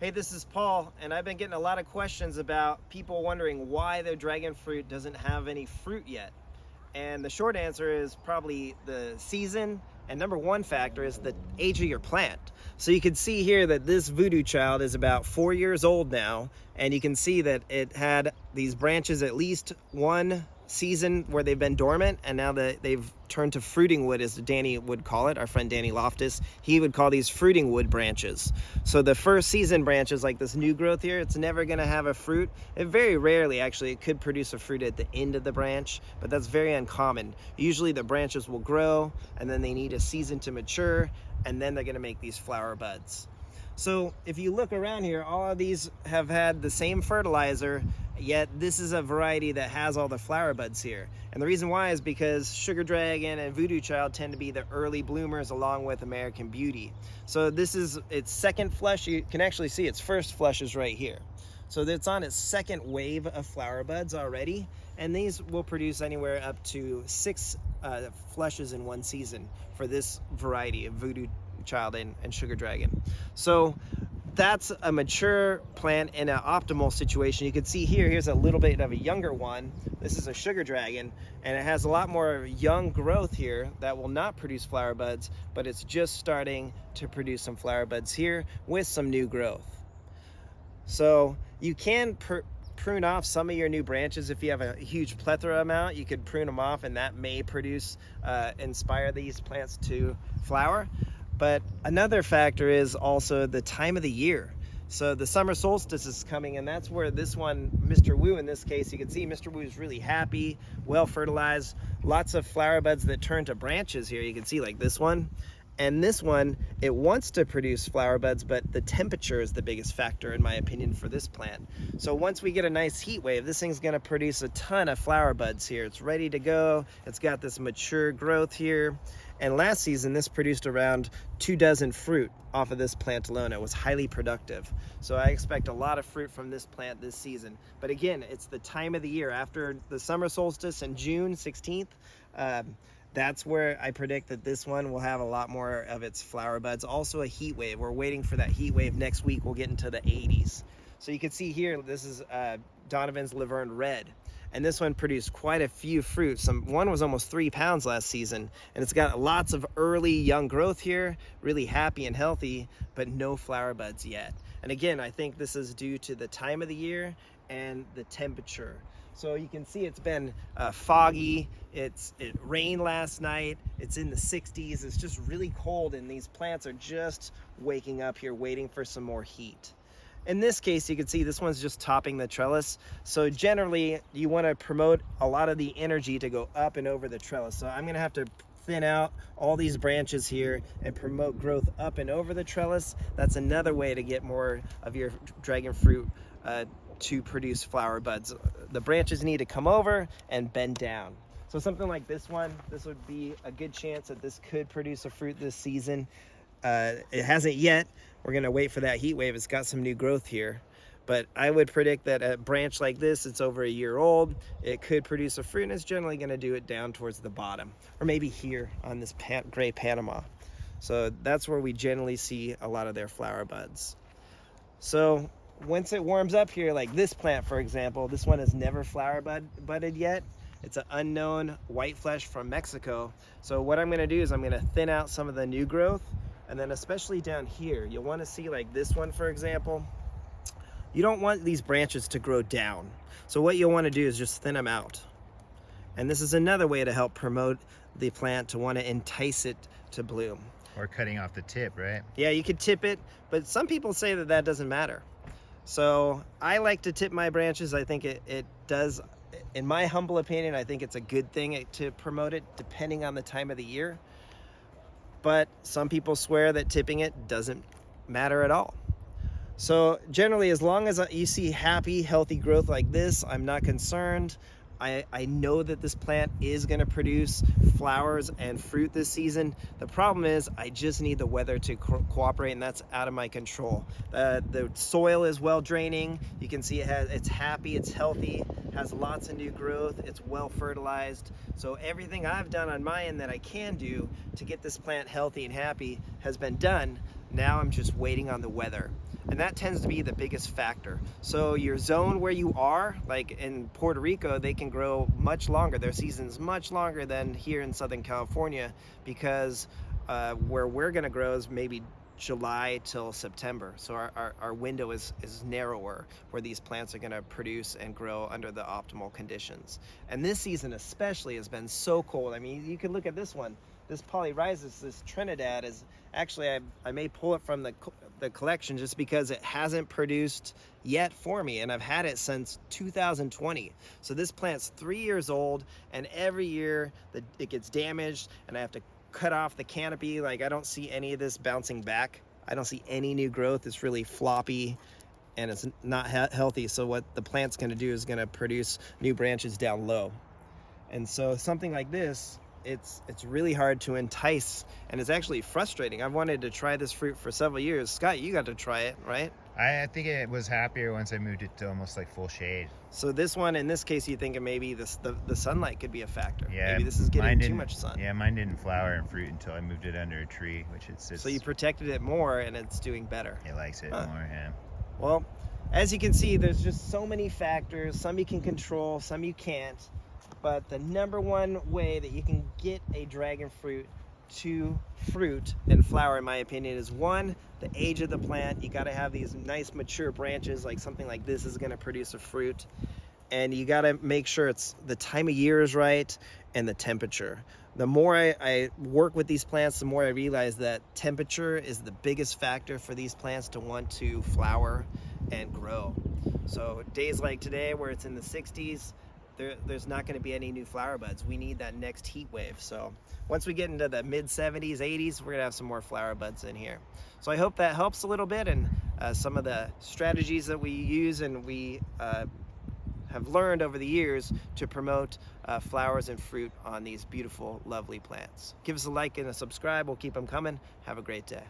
Hey, this is Paul, and I've been getting a lot of questions about people wondering why their dragon fruit doesn't have any fruit yet. And the short answer is probably the season, and number one factor is the age of your plant. So you can see here that this voodoo child is about 4 years old now, and you can see that it had these branches at least one season where they've been dormant, and now that they've turned to fruiting wood, as Danny would call it, our friend Danny Loftus, he would call these fruiting wood branches. So the first season branches, like this new growth here, it's never going to have a fruit. It very rarely, actually, it could produce a fruit at the end of the branch, but that's very uncommon. Usually the branches will grow, and then they need a season to mature, and then they're going to make these flower buds. So if you look around here, all of these have had the same fertilizer, yet this is a variety that has all the flower buds here. And the reason why is because Sugar Dragon and Voodoo Child tend to be the early bloomers along with American Beauty. So this is its second flush. You can actually see its first flush is right here. So it's on its second wave of flower buds already, and these will produce anywhere up to 6 flushes in one season for this variety of Voodoo Child and Sugar Dragon. So that's a mature plant in an optimal situation. You can see here's a little bit of a younger one. This is a Sugar Dragon, and it has a lot more young growth here that will not produce flower buds, but it's just starting to produce some flower buds here with some new growth. So you can prune off some of your new branches. If you have a huge plethora amount, you could prune them off, and that may inspire these plants to flower. But another factor is also the time of the year. So the summer solstice is coming, and that's where this one, Mr. Wu in this case, you can see Mr. Wu is really happy, well fertilized, lots of flower buds that turn to branches here. You can see like this one. And this one, it wants to produce flower buds, but the temperature is the biggest factor, in my opinion, for this plant. So once we get a nice heat wave, this thing's gonna produce a ton of flower buds here. It's ready to go. It's got this mature growth here. And last season, this produced around 24 fruit off of this plant alone. It was highly productive. So I expect a lot of fruit from this plant this season. But again, it's the time of the year. After the summer solstice in June 16th, that's where I predict that this one will have a lot more of its flower buds. Also a heat wave. We're waiting for that heat wave next week. We'll get into the 80s. So you can see here, this is Donovan's Laverne Red. And this one produced quite a few fruits. One was almost 3 pounds last season, and it's got lots of early young growth here, really happy and healthy, but no flower buds yet. And again, I think this is due to the time of the year and the temperature. So you can see it's been foggy, it rained last night, it's in the 60s, it's just really cold, and these plants are just waking up here, waiting for some more heat. In this case, you can see this one's just topping the trellis. So generally, you want to promote a lot of the energy to go up and over the trellis. So I'm gonna have to thin out all these branches here and promote growth up and over the trellis. That's another way to get more of your dragon fruit to produce flower buds. The branches need to come over and bend down. So something like this one, this would be a good chance that this could produce a fruit this season. It hasn't yet. We're gonna wait for that heat wave. It's got some new growth here. But I would predict that a branch like this, it's over a year old, it could produce a fruit, and it's generally gonna do it down towards the bottom, or maybe here on this gray Panama. So that's where we generally see a lot of their flower buds. So once it warms up here, like this plant, for example, this one has never flower budded yet. It's an unknown white flesh from Mexico. So what I'm gonna do is I'm gonna thin out some of the new growth, and then especially down here, you'll wanna see like this one, for example. You don't want these branches to grow down. So what you'll wanna do is just thin them out. And this is another way to help promote the plant, to wanna entice it to bloom. Or cutting off the tip, right? Yeah, you could tip it, but some people say that that doesn't matter. So I like to tip my branches. I think it does, in my humble opinion, I think it's a good thing to promote it depending on the time of the year. But some people swear that tipping it doesn't matter at all. So generally, as long as you see happy, healthy growth like this, I'm not concerned. I know that this plant is going to produce flowers and fruit this season. The problem is I just need the weather to cooperate, and that's out of my control. The soil is well draining. You can see it's happy, it's healthy, has lots of new growth, it's well fertilized. So everything I've done on my end that I can do to get this plant healthy and happy has been done. Now I'm just waiting on the weather. and that tends to be the biggest factor. So your zone where you are, like in Puerto Rico, they can grow much longer. Their season's much longer than here in Southern California, because where we're gonna grow is maybe July till September. So our window is narrower, where these plants are going to produce and grow under the optimal conditions. And this season especially has been so cold. I mean, you can look at this one. This polyrhizis, this Trinidad, is actually, I may pull it from the collection just because it hasn't produced yet for me, and I've had it since 2020. So this plant's 3 years old, and every year it gets damaged, and I have to cut off the canopy. Like, I don't see any of this bouncing back. I don't see any new growth. It's really floppy and it's not healthy. So what the plant's going to do is going to produce new branches down low. And so something like this, it's really hard to entice, and it's actually frustrating. I've wanted to try this fruit for several years. Scott, you got to try it, right? I think it was happier once I moved it to almost like full shade. So this one, in this case, you think maybe the sunlight could be a factor. Yeah, maybe this is getting too much sun. Yeah, mine didn't flower and fruit until I moved it under a tree, which it's just... So you protected it more, and it's doing better. It likes it more, yeah. Well, as you can see, there's just so many factors. Some you can control, some you can't. But the number one way that you can get a dragon fruit to fruit and flower, in my opinion, is one, the age of the plant. You got to have these nice mature branches, like something like this is going to produce a fruit. And you got to make sure it's the time of year is right and the temperature. The more I work with these plants, the more I realize that temperature is the biggest factor for these plants to want to flower and grow. So days like today, where it's in the 60s, there's not going to be any new flower buds. We need that next heat wave. So once we get into the mid 70s, 80s, we're going to have some more flower buds in here. So I hope that helps a little bit, and some of the strategies that we use and we have learned over the years to promote flowers and fruit on these beautiful, lovely plants. Give us a like and a subscribe. We'll keep them coming. Have a great day.